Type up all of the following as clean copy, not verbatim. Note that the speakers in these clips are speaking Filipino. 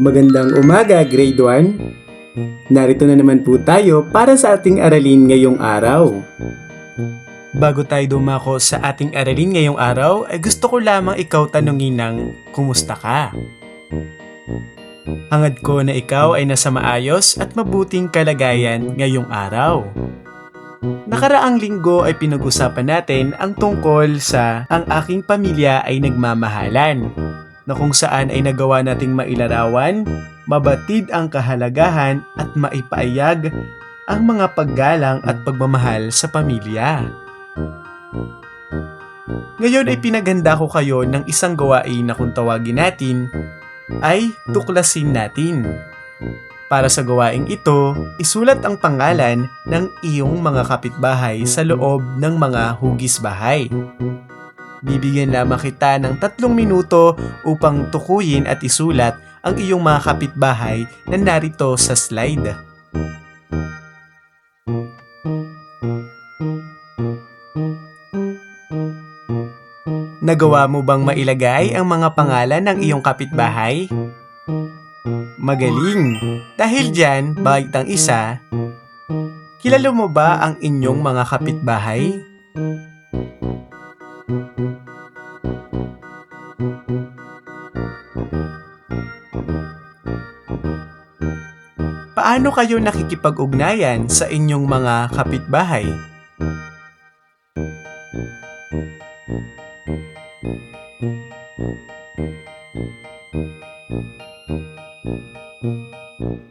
Magandang umaga, Grade 1. Narito na naman po tayo para sa ating aralin ngayong araw. Bago tayo dumako sa ating aralin ngayong araw, ay gusto ko lamang ikaw tanungin ng kumusta ka? Hangad ko na ikaw ay nasa maayos at mabuting kalagayan ngayong araw. Nakaraang linggo ay pinag-usapan natin ang tungkol sa ang aking pamilya ay nagmamahalan, na kung saan ay nagawa nating mailarawan, mabatid ang kahalagahan at maipaayag ang mga paggalang at pagmamahal sa pamilya. Ngayon ay pinaghanda ko kayo ng isang gawain na kung tawagin natin ay tuklasin natin. Para sa gawaing ito, isulat ang pangalan ng iyong mga kapitbahay sa loob ng mga hugis bahay. Bibigyan lamang kita ng 3 minuto upang tukuyin at isulat ang iyong mga kapitbahay na narito sa slide. Nagawa mo bang mailagay ang mga pangalan ng iyong kapitbahay? Magaling! Dahil dyan, bakit ang isa? Kilala mo ba ang inyong mga kapitbahay? Paano kayo nakikipag-ugnayan sa inyong mga kapitbahay?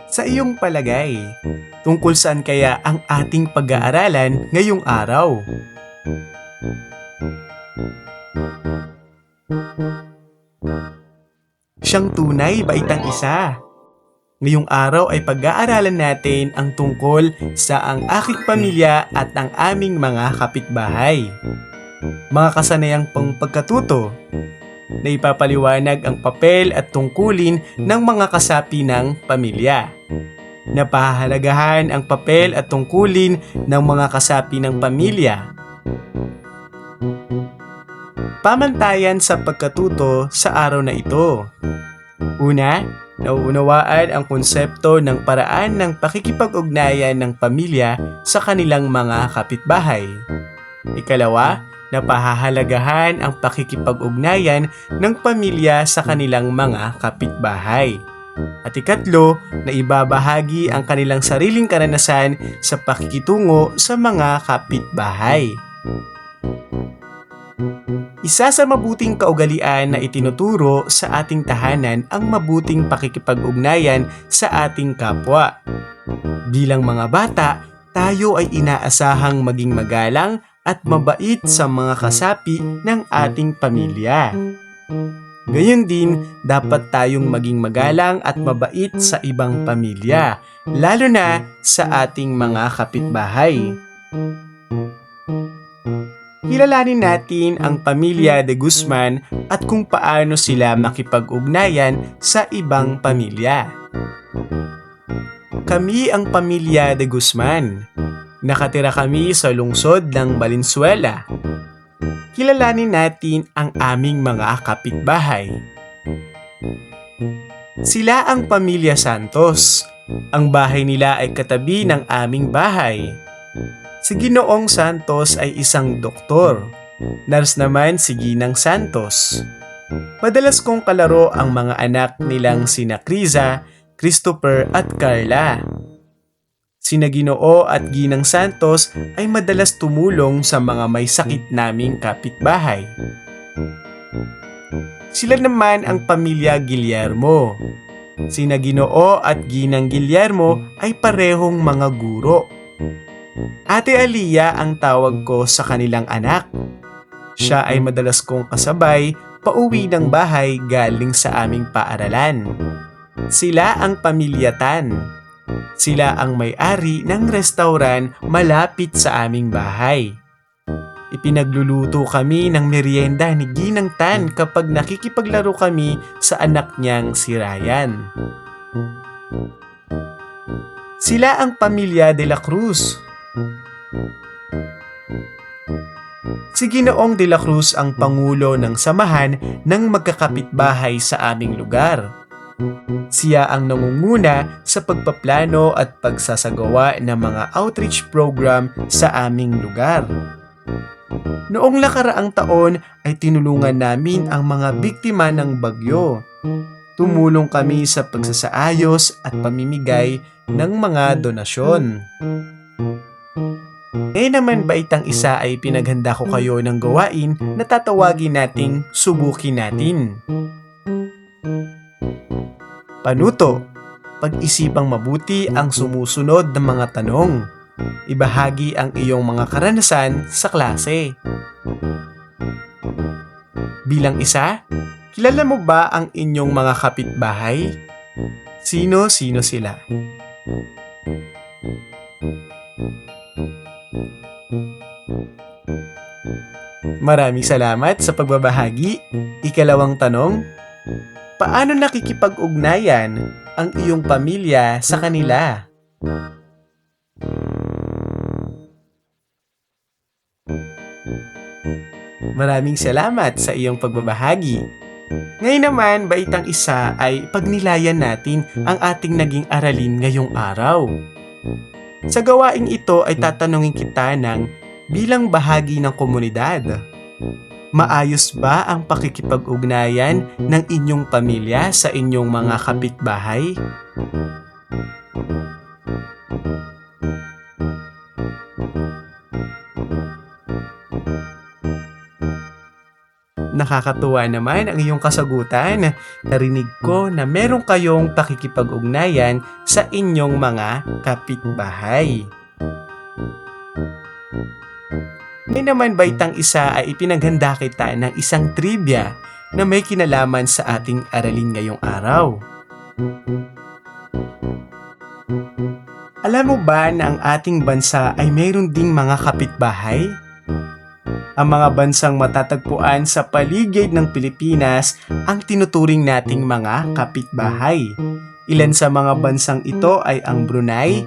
Sa iyong palagay, tungkol saan kaya ang ating pag-aaralan ngayong araw? Siyang tunay baitang isa. Ngayong araw ay pag-aaralan natin ang tungkol sa ang aking pamilya at ang aming mga kapitbahay. Mga kasanayang pagkatuto na ipapaliwanag ang papel at tungkulin ng mga kasapi ng pamilya. Napahahalagahan ang papel at tungkulin ng mga kasapi ng pamilya. Pamantayan sa pagkatuto sa araw na ito. Una, nauunawaan ang konsepto ng paraan ng pakikipag-ugnayan ng pamilya sa kanilang mga kapitbahay. Ikalawa, napahahalagahan ang pakikipag-ugnayan ng pamilya sa kanilang mga kapitbahay. At ikatlo, na ibabahagi ang kanilang sariling karanasan sa pakikitungo sa mga kapitbahay. Isa sa mabuting kaugalian na itinuturo sa ating tahanan ang mabuting pakikipag-ugnayan sa ating kapwa. Bilang mga bata, tayo ay inaasahang maging magalang at mabait sa mga kasapi ng ating pamilya. Gayon din, dapat tayong maging magalang at mabait sa ibang pamilya, lalo na sa ating mga kapitbahay. Kilalanin natin ang pamilya de Guzman at kung paano sila makipag-ugnayan sa ibang pamilya. Kami ang pamilya de Guzman. Nakatira kami sa lungsod ng Valenzuela. Kilalanin natin ang aming mga kapitbahay. Sila ang pamilya Santos. Ang bahay nila ay katabi ng aming bahay. Si Ginoong Santos ay isang doktor. Nurse naman si Ginang Santos. Madalas kong kalaro ang mga anak nilang sina Criza, Christopher at Carla. Sina Ginoo at Ginang Santos ay madalas tumulong sa mga may sakit naming kapitbahay. Sila naman ang pamilya Guillermo. Sina Ginoo at Ginang Guillermo ay parehong mga guro. Ate Aliyah ang tawag ko sa kanilang anak. Siya ay madalas kong kasabay pauwi ng bahay galing sa aming paaralan. Sila ang pamilya Tan. Sila ang may-ari ng restaurant malapit sa aming bahay. Ipinagluluto kami ng merienda ni Ginang Tan kapag nakikipaglaro kami sa anak niyang si Ryan. Sila ang pamilya de la Cruz. Si Ginoong de la Cruz ang pangulo ng samahan ng magkakapitbahay sa aming lugar. Siya ang nangunguna sa pagpaplano at pagsasagawa ng mga outreach program sa aming lugar. Noong nakaraang taon ay tinulungan namin ang mga biktima ng bagyo. Tumulong kami sa pagsasaayos at pamimigay ng mga donasyon. Ngayon naman baitang isa ay pinaghanda ko kayo ng gawain na tatawagin nating subukin natin. Panuto, pag-isipang mabuti ang sumusunod na mga tanong. Ibahagi ang iyong mga karanasan sa klase. Bilang isa, kilala mo ba ang inyong mga kapitbahay? Sino-sino sila? Maraming salamat sa pagbabahagi. Ikalawang tanong, paano nakikipag-ugnayan ang iyong pamilya sa kanila? Maraming salamat sa iyong pagbabahagi. Ngayon naman, baitang isa ay pagnilayan natin ang ating naging aralin ngayong araw. Sa gawaing ito ay tatanungin kita ng bilang bahagi ng komunidad. Maayos ba ang pakikipag-ugnayan ng inyong pamilya sa inyong mga kapitbahay? Nakakatuwa naman ang iyong kasagutan. Narinig ko na meron kayong pakikipag-ugnayan sa inyong mga kapitbahay. Ngayon naman baitang isa ay ipinaghanda kita ng isang trivia na may kinalaman sa ating aralin ngayong araw. Alam mo ba na ang ating bansa ay mayroon ding mga kapitbahay? Ang mga bansang matatagpuan sa paligid ng Pilipinas ang tinuturing nating mga kapitbahay. Ilan sa mga bansang ito ay ang Brunei,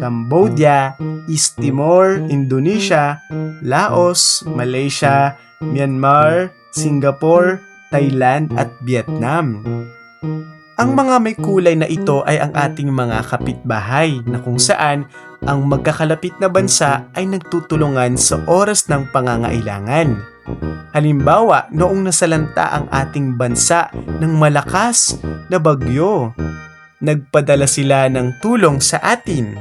Cambodia, East Timor, Indonesia, Laos, Malaysia, Myanmar, Singapore, Thailand at Vietnam. Ang mga may kulay na ito ay ang ating mga kapitbahay na kung saan ang magkakalapit na bansa ay nagtutulungan sa oras ng pangangailangan. Halimbawa, noong nasalanta ang ating bansa ng malakas na bagyo, nagpadala sila ng tulong sa atin.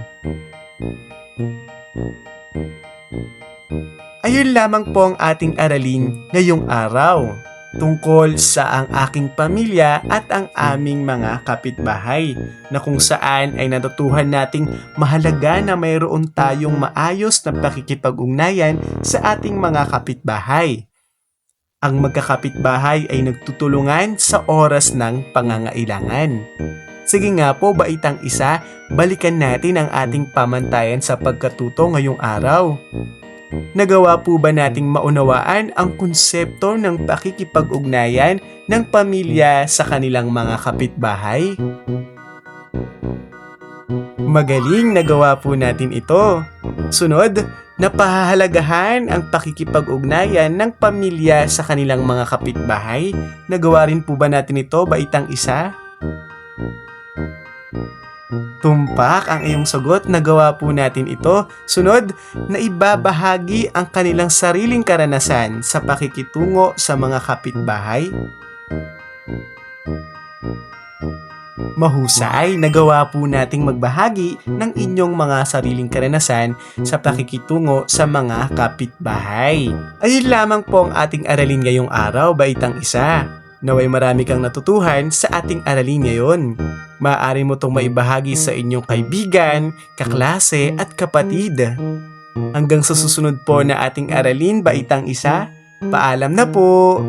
Ayun lamang po ang ating aralin ngayong araw tungkol sa ang aking pamilya at ang aming mga kapitbahay na kung saan ay natutuhan nating mahalaga na mayroon tayong maayos na pakikipag-ugnayan sa ating mga kapitbahay. Ang magkakapitbahay ay nagtutulungan sa oras ng pangangailangan. Sige nga po baitang isa, balikan natin ang ating pamantayan sa pagkatuto ngayong araw. Nagawa po ba nating maunawaan ang konsepto ng pakikipag-ugnayan ng pamilya sa kanilang mga kapitbahay? Magaling, nagawa po natin ito. Sunod, napahahalagahan ang pakikipag-ugnayan ng pamilya sa kanilang mga kapitbahay. Nagawa rin po ba natin ito baitang isa? Tumpak ang iyong sagot, nagawa po natin ito. Sunod, na ibabahagi ang kanilang sariling karanasan sa pakikitungo sa mga kapitbahay. Mahusay, nagawa po nating magbahagi ng inyong mga sariling karanasan sa pakikitungo sa mga kapitbahay. Ayun lamang po ang ating aralin ngayong araw, baitang isa. Naway marami kang natutuhan sa ating aralin ngayon. Maaari mo itong maibahagi sa inyong kaibigan, kaklase at kapatid. Hanggang sa susunod po na ating aralin, baitang isa. Paalam na po!